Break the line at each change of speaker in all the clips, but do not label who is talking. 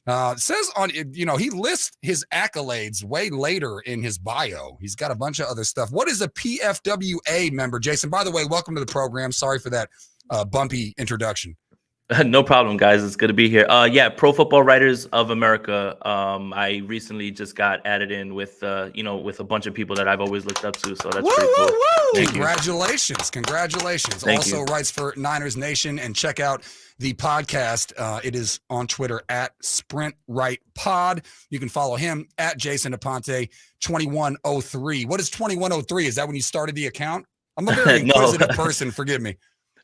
It says on, he lists his accolades way later in his bio. He's got a bunch of other stuff. What is a PFWA member, Jason? By the way, welcome to the program. Sorry for that bumpy introduction.
No problem, guys. It's good to be here. Yeah, Pro Football Writers of America. I recently just got added in with, with a bunch of people that I've always looked up to. So that's
woo,
pretty cool.
Woo, woo.
Thank
Congratulations.
Thank
also
you.
writes for Niners Nation, and check out the podcast. It is on Twitter at Sprint Right Pod. You can follow him at Jason Aponte 2103. What is 2103? Is that when you started the account? I'm a very inquisitive person. Forgive me.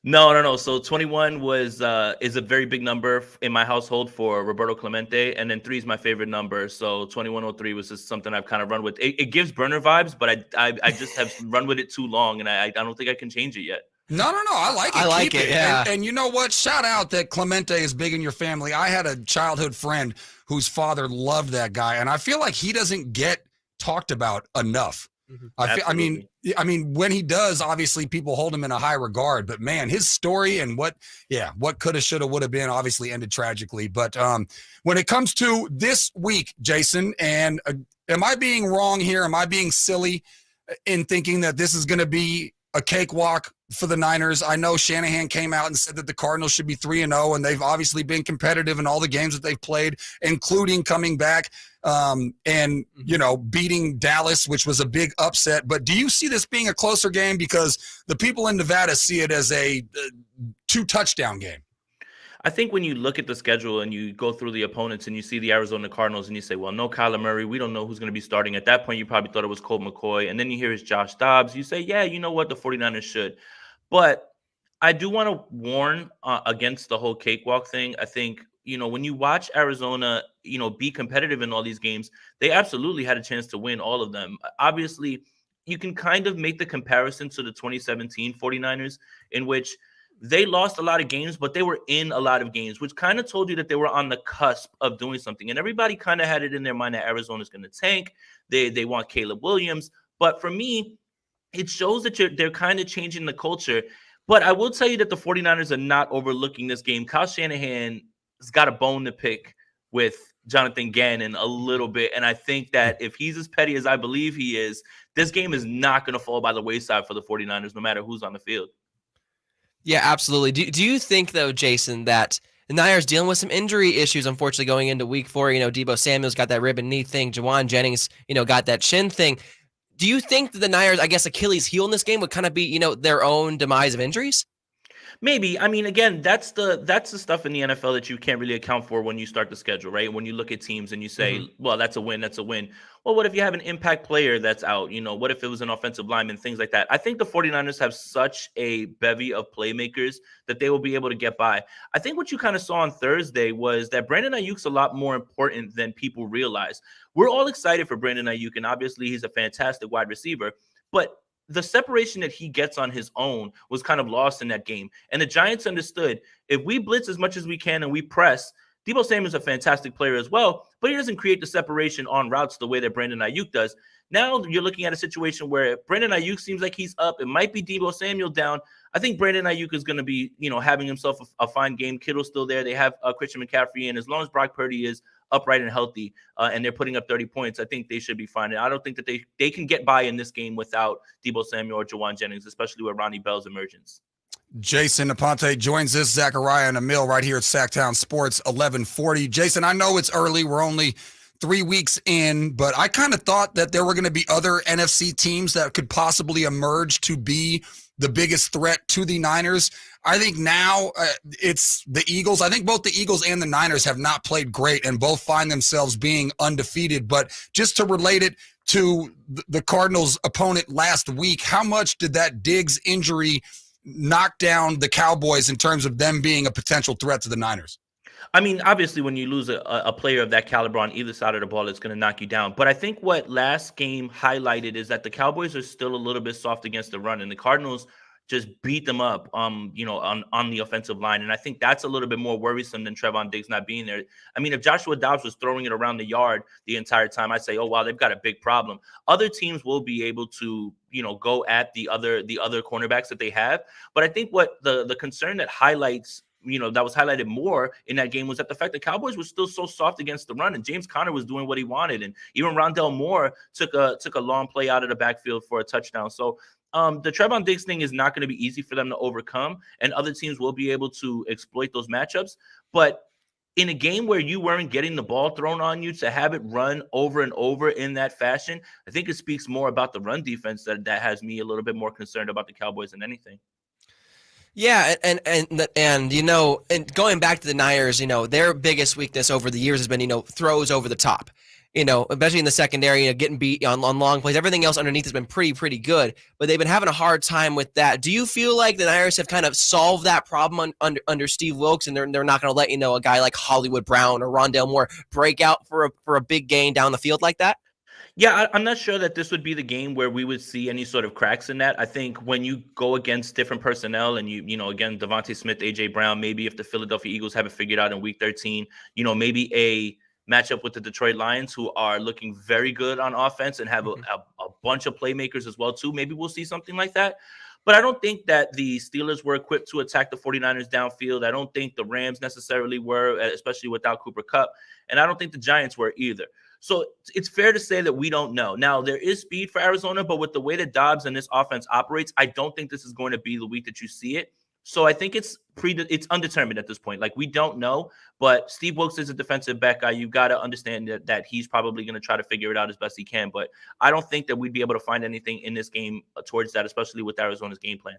No. So 21 is a very big number in my household for Roberto Clemente, and then 3 is my favorite number. So 2103 was just something I've kind of run with. It gives burner vibes, but I just have run with it too long, and I don't think I can change it yet.
No. I like it.
I like it. Yeah.
And you know what? Shout out that Clemente is big in your family. I had a childhood friend whose father loved that guy, and I feel like he doesn't get talked about enough.
Mm-hmm.
I mean, when he does, obviously people hold him in a high regard, but man, his story and what coulda, shoulda, woulda been obviously ended tragically. But when it comes to this week, Jason, and am I being wrong here? Am I being silly in thinking that this is going to be a cakewalk for the Niners? I know Shanahan came out and said that the Cardinals should be 3-0, and they've obviously been competitive in all the games that they've played, including coming back and beating Dallas, which was a big upset. But do you see this being a closer game? Because the people in Nevada see it as a 2-touchdown game.
I think when you look at the schedule and you go through the opponents and you see the Arizona Cardinals and you say, well, no Kyler Murray, we don't know who's going to be starting. At that point, you probably thought it was Colt McCoy. And then you hear it's Josh Dobbs. You say, yeah, you know what? The 49ers should. But I do want to warn against the whole cakewalk thing. I think, when you watch Arizona, be competitive in all these games, they absolutely had a chance to win all of them. Obviously, you can kind of make the comparison to the 2017 49ers, in which they lost a lot of games, but they were in a lot of games, which kind of told you that they were on the cusp of doing something. And everybody kind of had it in their mind that Arizona's going to tank. They want Caleb Williams. But for me, it shows that they're kind of changing the culture. But I will tell you that the 49ers are not overlooking this game. Kyle Shanahan has got a bone to pick with Jonathan Gannon a little bit. And I think that if he's as petty as I believe he is, this game is not going to fall by the wayside for the 49ers, no matter who's on the field.
Yeah, absolutely. Do you think, though, Jason, that the Niners dealing with some injury issues, unfortunately, going into week 4? Deebo Samuel's got that rib and knee thing. Jawan Jennings, got that shin thing. Do you think that the Niners, I guess, Achilles heel in this game would kind of be, their own demise of injuries?
Maybe. I mean, again, that's the stuff in the NFL that you can't really account for when you start the schedule, right? When you look at teams and you say, well, that's a win. Well, what if you have an impact player that's out? What if it was an offensive lineman, things like that? I think the 49ers have such a bevy of playmakers that they will be able to get by. I think what you kind of saw on Thursday was that Brandon Ayuk's a lot more important than people realize. We're all excited for Brandon Ayuk, and obviously he's a fantastic wide receiver, but the separation that he gets on his own was kind of lost in that game. And the Giants understood, if we blitz as much as we can and we press, Deebo Samuel's a fantastic player as well, but he doesn't create the separation on routes the way that Brandon Ayuk does. Now you're looking at a situation where Brandon Ayuk seems like he's up. It might be Deebo Samuel down. I think Brandon Ayuk is going to be, having himself a fine game. Kittle's still there. They have Christian McCaffrey, and as long as Brock Purdy is upright and healthy, and they're putting up 30 points, I think they should be fine. And I don't think that they can get by in this game without Deebo Samuel or Jawan Jennings, especially with Ronnie Bell's emergence.
Jason Aponte joins us, Zakariah and Amil, right here at Sactown Sports 1140. Jason, I know it's early. We're only 3 weeks in, but I kind of thought that there were going to be other NFC teams that could possibly emerge to be the biggest threat to the Niners. I think now it's the Eagles. I think both the Eagles and the Niners have not played great and both find themselves being undefeated. But just to relate it to the Cardinals' opponent last week, how much did that Diggs injury knock down the Cowboys in terms of them being a potential threat to the Niners?
I mean, obviously, when you lose a player of that caliber on either side of the ball, it's going to knock you down. But I think what last game highlighted is that the Cowboys are still a little bit soft against the run, and the Cardinals just beat them up, on the offensive line. And I think that's a little bit more worrisome than Trevon Diggs not being there. I mean, if Joshua Dobbs was throwing it around the yard the entire time, I'd say, oh, wow, they've got a big problem. Other teams will be able to, go at the other cornerbacks that they have. But I think what the concern that highlights that was highlighted more in that game was that the fact that Cowboys were still so soft against the run, and James Conner was doing what he wanted, and even Rondell Moore took a long play out of the backfield for a touchdown. So the Trevon Diggs thing is not going to be easy for them to overcome, and other teams will be able to exploit those matchups. But in a game where you weren't getting the ball thrown on you, to have it run over and over in that fashion, I think it speaks more about the run defense that has me a little bit more concerned about the Cowboys than anything.
Yeah, and and going back to the Niners, their biggest weakness over the years has been, throws over the top. Especially in the secondary, getting beat on long plays. Everything else underneath has been pretty good, but they've been having a hard time with that. Do you feel like the Niners have kind of solved that problem under Steve Wilkes, and they're not going to let a guy like Hollywood Brown or Rondell Moore break out for a big gain down the field like that?
Yeah, I'm not sure that this would be the game where we would see any sort of cracks in that. I think when you go against different personnel and again, Devontae Smith, AJ Brown, maybe if the Philadelphia Eagles have it figured out in week 13, maybe a matchup with the Detroit Lions, who are looking very good on offense and have a bunch of playmakers as well too. Maybe we'll see something like that. But I don't think that the Steelers were equipped to attack the 49ers downfield. I don't think the Rams necessarily were, especially without Cooper Kupp. And I don't think the Giants were either. So it's fair to say that we don't know. Now, there is speed for Arizona, but with the way that Dobbs and this offense operates, I don't think this is going to be the week that you see it. So I think it's undetermined at this point. Like, we don't know, but Steve Wilkes is a defensive back guy. You've got to understand that he's probably going to try to figure it out as best he can. But I don't think that we'd be able to find anything in this game towards that, especially with Arizona's game plan.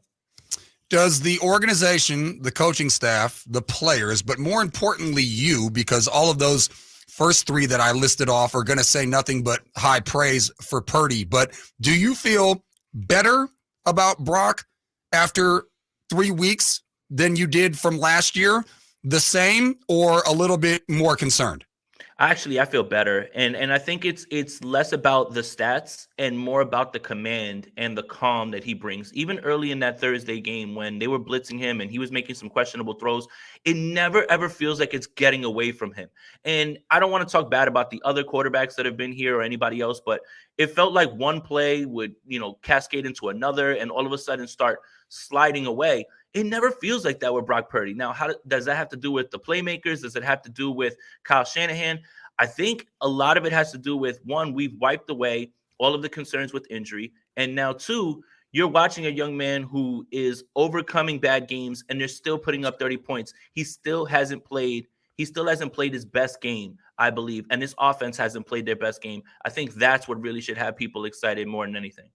Does the organization, the coaching staff, the players, but more importantly you, because all of those first three that I listed off are going to say nothing but high praise for Purdy, but do you feel better about Brock after 3 weeks than you did from last year? The same, or a little bit more concerned?
Actually, I feel better. And I think it's less about the stats and more about the command and the calm that he brings. Even early in that Thursday game when they were blitzing him and he was making some questionable throws, it never, ever feels like it's getting away from him. And I don't want to talk bad about the other quarterbacks that have been here or anybody else, but it felt like one play would, cascade into another and all of a sudden start sliding away. It never feels like that with Brock Purdy. Now, how does that have to do with the playmakers? Does it have to do with Kyle Shanahan? I think a lot of it has to do with, one, we've wiped away all of the concerns with injury. And now, two, you're watching a young man who is overcoming bad games and they're still putting up 30 points. He still hasn't played his best game, I believe. And this offense hasn't played their best game. I think that's what really should have people excited more than anything.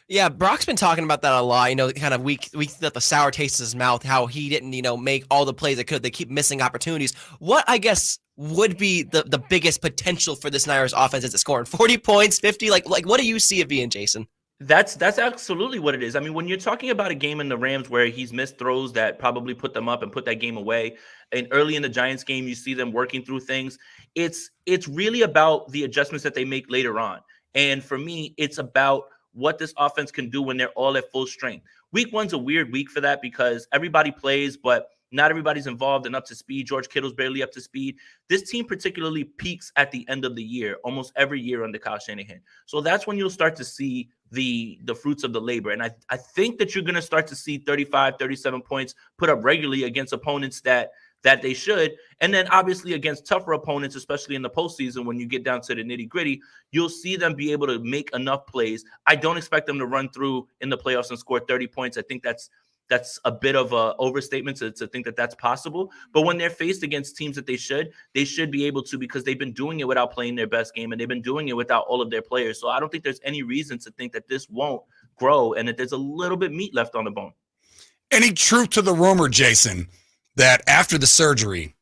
Yeah, Brock's been talking about that a lot, kind of weak that the sour taste in his mouth, how he didn't, make all the plays that could. They keep missing opportunities. What, I guess, would be the biggest potential for this Niners offense? Is it scoring 40 points, 50? Like what do you see it being, Jason?
That's absolutely what it is. I mean, when you're talking about a game in the Rams where he's missed throws that probably put them up and put that game away, and early in the Giants game, you see them working through things. It's really about the adjustments that they make later on. And for me, it's about what this offense can do when they're all at full strength. Week one's a weird week for that because everybody plays, but not everybody's involved and up to speed. George Kittle's barely up to speed. This team particularly peaks at the end of the year, almost every year under Kyle Shanahan. So that's when you'll start to see the fruits of the labor. And I think that you're going to start to see 35, 37 points put up regularly against opponents that they should. And then obviously against tougher opponents, especially in the postseason, when you get down to the nitty gritty, you'll see them be able to make enough plays. I don't expect them to run through in the playoffs and score 30 points. I think that's a bit of a overstatement to think that that's possible. But when they're faced against teams that they should be able to, because they've been doing it without playing their best game and they've been doing it without all of their players. So I don't think there's any reason to think that this won't grow and that there's a little bit meat left on the bone. Any
truth to the rumor, Jason, that after the surgery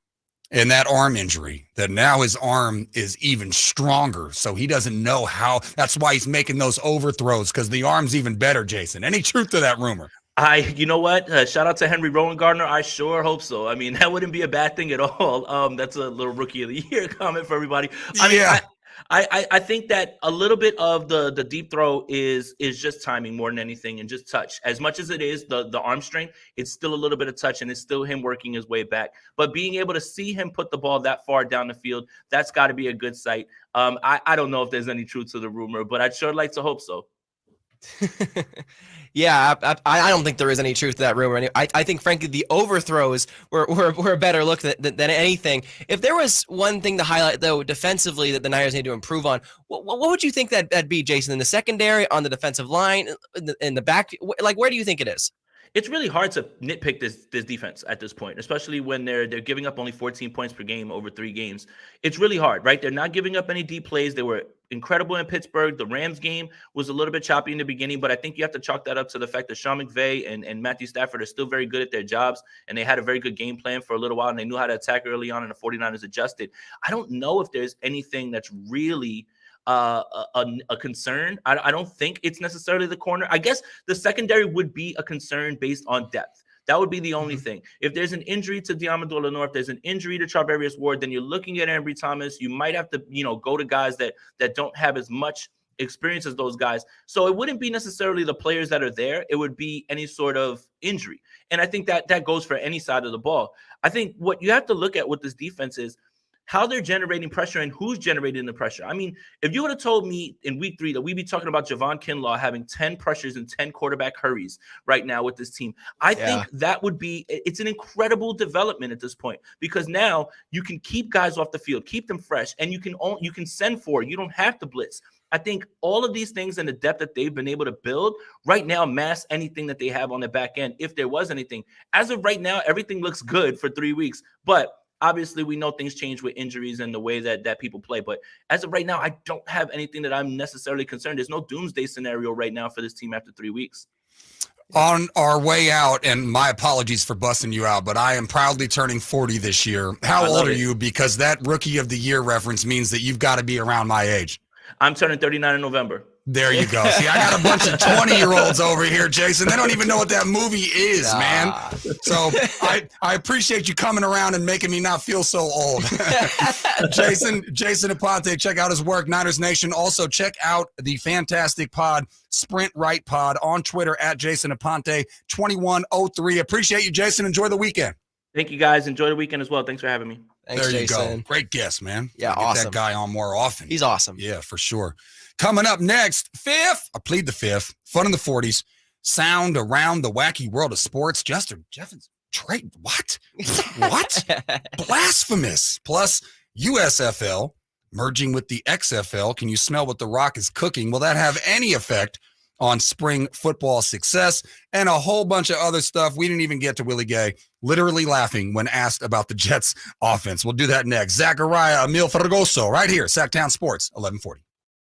and that arm injury, that now his arm is even stronger, so he doesn't know how? That's why he's making those overthrows, because the arm's even better, Jason. Any truth to that rumor?
You know what? Shout out to Henry Rowan Gardner. I sure hope so. I mean, that wouldn't be a bad thing at all. That's a little rookie of the year comment for everybody. I think that a little bit of the deep throw is just timing more than anything, and just touch. As much as it is the arm strength, it's still a little bit of touch, and it's still him working his way back. But being able to see him put the ball that far down the field, that's got to be a good sight. I don't know if there's any truth to the rumor, but I'd sure like to hope so.
Yeah, I don't think there is any truth to that rumor. I think, frankly, the overthrows were a better look than anything. If there was one thing to highlight, though, defensively that the Niners need to improve on, what would you think that'd be, Jason? In the secondary, on the defensive line, in the back? Like, where do you think it is?
It's really hard to nitpick this defense at this point, especially when they're giving up only 14 points per game over 3 games. It's really hard, right? They're not giving up any deep plays. They were incredible in Pittsburgh. The Rams game was a little bit choppy in the beginning, but I think you have to chalk that up to the fact that Sean McVay and Matthew Stafford are still very good at their jobs, and they had a very good game plan for a little while, and they knew how to attack early on, and the 49ers adjusted. I don't know if there's anything that's really a concern. I don't think it's necessarily the corner. I guess the secondary would be a concern based on depth. That would be the only thing. If there's an injury to Diamador Lenore, if there's an injury to Charvarius Ward, then you're looking at Ambry Thomas. You might have to, go to guys that don't have as much experience as those guys. So it wouldn't be necessarily the players that are there. It would be any sort of injury. And I think that goes for any side of the ball. I think what you have to look at with this defense is how they're generating pressure and who's generating the pressure. I mean, if you would have told me in week 3 that we'd be talking about Javon Kinlaw having 10 pressures and 10 quarterback hurries right now with this team, I think that would be, it's an incredible development at this point, because now you can keep guys off the field, keep them fresh, and you can send for it. You don't have to blitz. I think all of these things and the depth that they've been able to build right now mask anything that they have on the back end, if there was anything. As of right now, everything looks good for 3 weeks, but obviously, we know things change with injuries and the way that people play. But as of right now, I don't have anything that I'm necessarily concerned. There's no doomsday scenario right now for this team after 3 weeks.
On our way out, and my apologies for busting you out, but I am proudly turning 40 this year. How old are you? Because that Rookie of the Year reference means that you've got to be around my age.
I'm turning 39 in November.
There you go. See, I got a bunch of 20-year-olds over here, Jason. They don't even know what that movie is, man. So I appreciate you coming around and making me not feel so old. Jason Aponte, check out his work, Niners Nation. Also, check out the fantastic pod, Sprint Right Pod, on Twitter at Jason Aponte 2103. Appreciate you, Jason. Enjoy the weekend.
Thank you, guys. Enjoy the weekend as well. Thanks for having me.
Thanks,
there you
Jason.
go. Great guest, man.
Yeah,
get
awesome.
That guy on more often.
He's awesome.
Yeah, for sure. Coming up next, fifth, I plead the fifth, fun in the 40s, sound around the wacky world of sports. Justin Jeffens, trade, what? What? Blasphemous. Plus, USFL merging with the XFL. Can you smell what The Rock is cooking? Will that have any effect on spring football success? And a whole bunch of other stuff. We didn't even get to Willie Gay literally laughing when asked about the Jets offense. We'll do that next. Zakariah and Amil Fragoso right here, Sactown Sports, 1140.